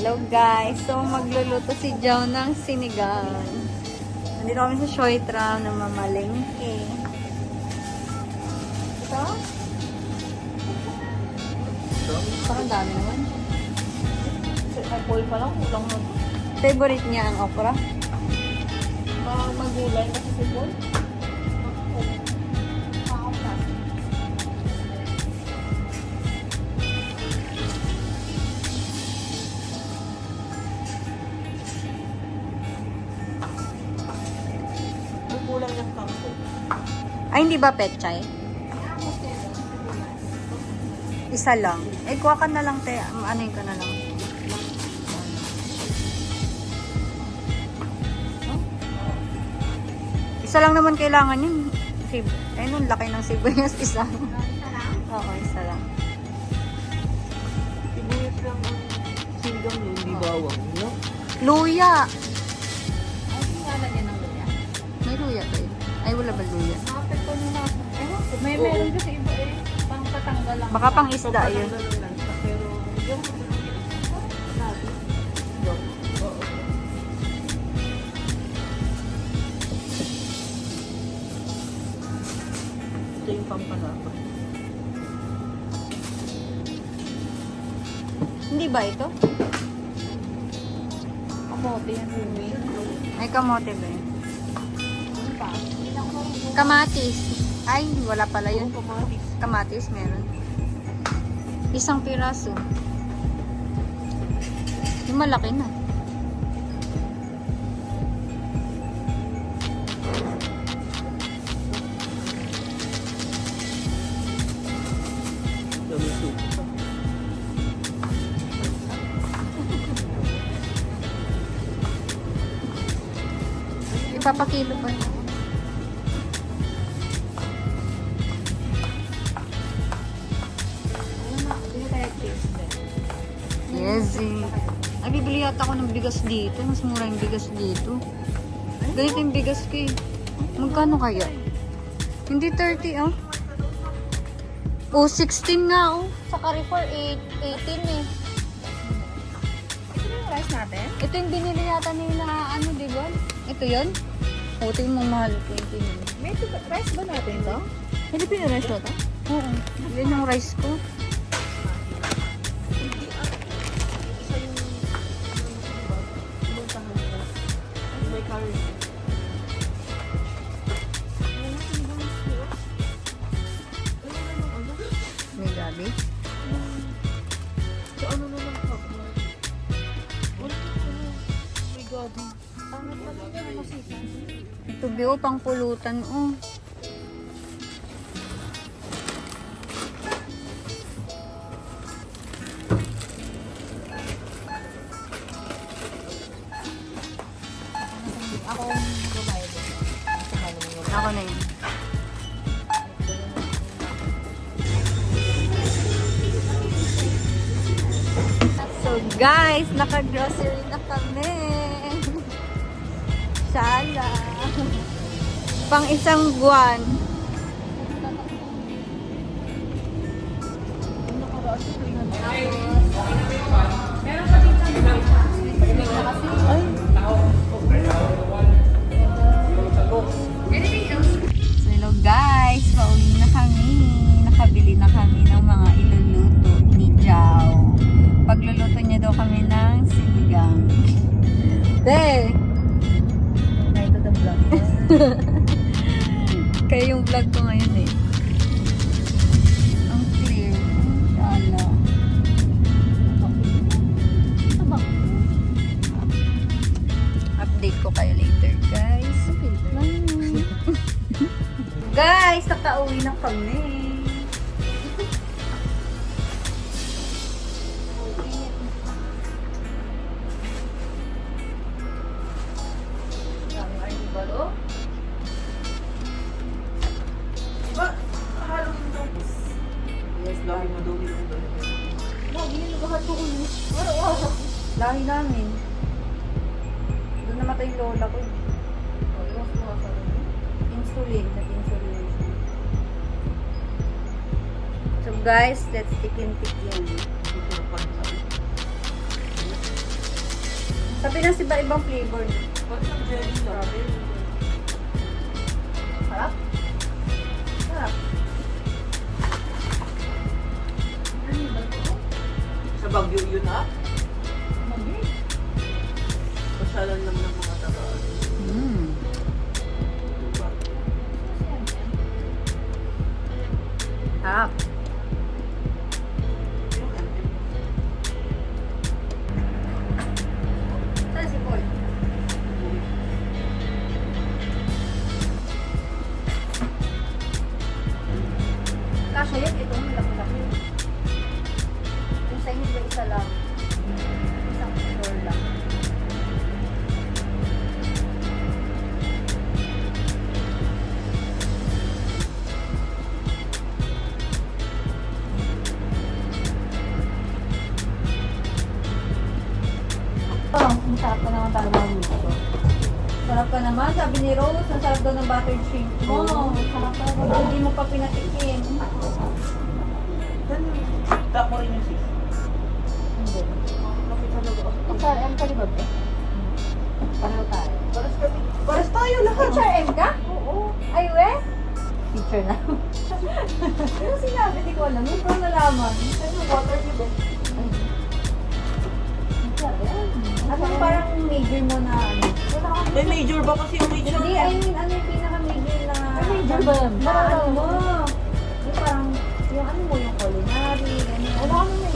Hello guys, so magluluto si Joe ng sinigang. Nandito kami sa Shoitra na mamalengke. Ito? Parang dami naman. Apple pa lang, kulang na. Favorite niya ang okra? Magulay kasi si Paul. Kulang ng kampo. Ay, hindi ba pechay? Isa lang. Eh, kuha ka na lang, te. Anoin ka na lang. Isa lang naman kailangan yun. Ay, nun, laki ng sibuyas. Isa. Oo, isa lang. Sibuyas lang ang sinigang yun, hindi bawang. No? Luya! Ay, singalan niya ng luya. May luya to eh. Ay, wala ba luya? Nakapit ko nung nasa. Ewan ko, may meron kasi iba eh. Pang patanggal lang. Baka pang isda yun. Patanggal lang siya, pero yung nabi. Oo. Ito yung pampalapa. Hindi ba ito? Kamote yan, Rumi. Ay, kamote ba yun? Ano pa? Kamatis. Ay, wala pala yun. Kamatis. Kamatis, meron. Isang piraso. Yung malaki na. Dami soup. Ipapakilo pa niya. Yes, eh. Ay, bibili yata ako ng bigas dito. Mas mura yung bigas dito. Ganito yung bigas ko eh. Magkano kaya? Hindi 30, oh. Oh, 16 nga, oh. Sa Carrefour, 18 eh. Ito yung rice natin? Ito yung binili yata nila, ano, di ba? Ito yun? O, ito yung mamahal, 20 na. May rice ba natin ito? Filipino rice ba ito? Oo, yun yung rice ko. Isa yung pinuntahan ko. May curry. May gabi. So ano naman ka? Wala ano. May gabi. Pangit na din yung masika. Ito, biyo, pang pulutan, oh. Ako ang babae din. Ako na yun. So guys, naka-grocery na kami. Sala. Pang isang buwan. So hello guys, pauwi na kami. Nakabili na kami ng mga iluluto ni Jao. Pagluluto niya daw kami ng sinigang. Be! Ito the vlog. Kaya yung vlog ko ngayon eh. Ang clear. Inshallah. Update ko kayo later, guys. Bye. Guys, nakauwi na kami. Diba? Halong tapos. Yes, lagi madumi yung ulo. Lagi yung lahat ko ulo. Araw-araw. Lahi namin. Doon namatay yung lola ko. Insulin. Nag-insulin siya. So guys, let's tikim-tikim. Sabi na si ibang flavor. What's yung jelly strawberry? Sarap? Sarap. Sa Baguio yun ah. Pasyalan lang ng mga taga. Mm. Sarap. Saan si Paul? Kasha yun, ito ang laki-laki. Yung sa inyo ba isa lang? Isang floor lang. Oh, ang sarap ka naman talaga ng gusto. Sarap ka naman, sabi ni Rose, ang sarap daw ng buttered shrimp mo. Sarap talaga, hindi mo pa pinatikim. Tako rin yung sis. Hindi. Bakit talaga ako? HRM ka di ba? Be? Pareho tayo. Pares tayo lahat. HRM ka? Oo. Ay, we? Teacher na. Ano sinabi? Di ko alam. Hindi ko nalaman. Ano water niyo ba? HRM. Ano yung parang major mo na ano? Wala ka. May major ba kasi yung major? Hindi, I mean, ano yung pinaka-major na... May major ba yan? Na ano mo? Yung parang, yung ano mo, yung culinary, ganyan. Wala ka naman.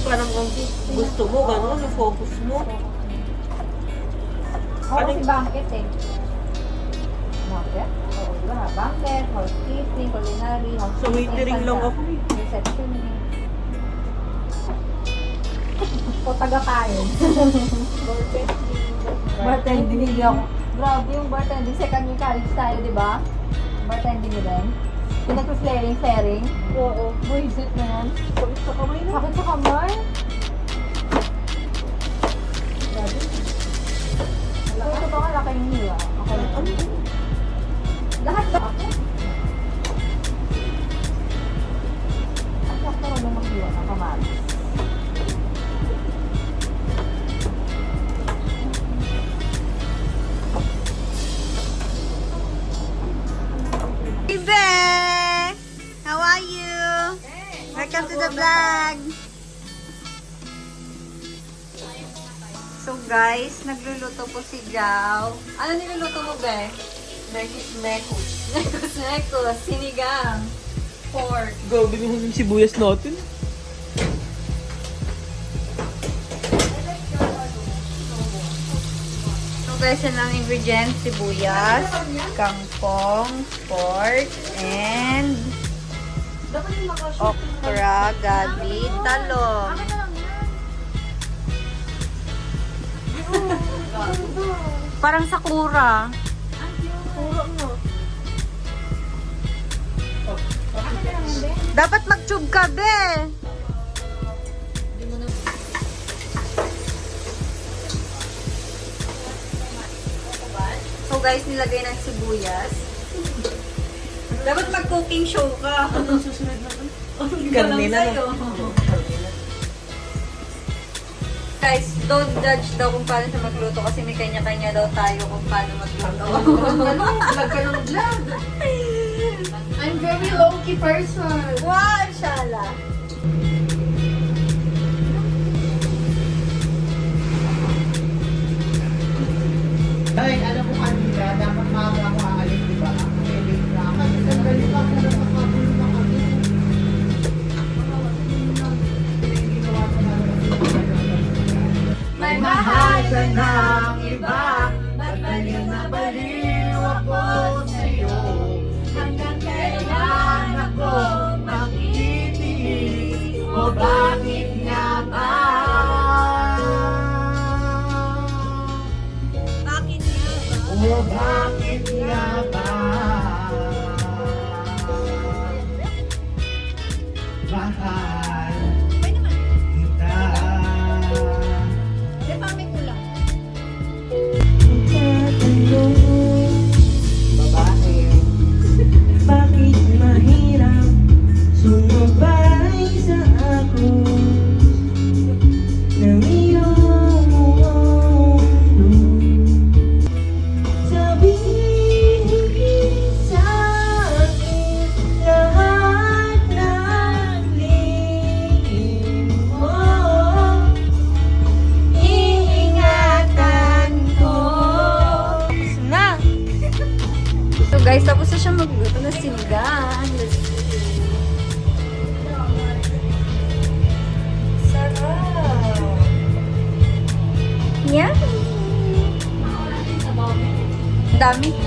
Parang ang gusto mo, gano'n, yung focus mo. Ako Ano si banquet eh. Banquet? Oo, diba? Banquet, housekeeping, culinary, Sa housekeeping. waitering lang ako eh. Receptioning. O taga-kain. Bartending hindi ako. Grabe yung bartending. Second year college tayo, di ba? Bartending mo din. Yung nag-flaring. Oo. Buisit na yan. Sakit sa kamay na. Sakit sa kamay. Grabe. Ito ba ka laki yung hiwa? Okay. Ano? Lahat ba ako? Ang sakto na nung maghiwa ng kamatis. Ibe! How are you? Welcome to the vlog! So guys, nagluluto po si Jao. Ano niluluto mo, be? Nekos. Nekos, sinigang, pork. Grabe yung sibuyas natin. So guys, yan ang ingredients, sibuyas, kangkong, pork, and okra, gabi, talong. Parang sakura. Dapat mag-tube ka, be. So guys, nilagay ng sibuyas. Dapat mag-cooking show ka. Anong susunod na ito? Karne na. Guys, don't judge daw kung paano siya magluto kasi may kanya-kanya daw tayo kung paano magluto. Vlog ka ng vlog. I'm very low-key person. Wow, inshallah. Ay, alam mo kanina, dapat maaga ako aalis, di ba? Kasi late na ako. Kasi sandali pa ako nakakagulo na kami. Ginawa ko na May mahal ka ng iba, baliw na baliw ako sa'yo. Hanggang kailan ako makitiis, o bakit nga ba? Bakit nga ba? O bakit nga ba? Mahal Pwede naman. kita. Di ba may kulang? Babae, bakit mahirap sumabay sa ako ng iyong dami.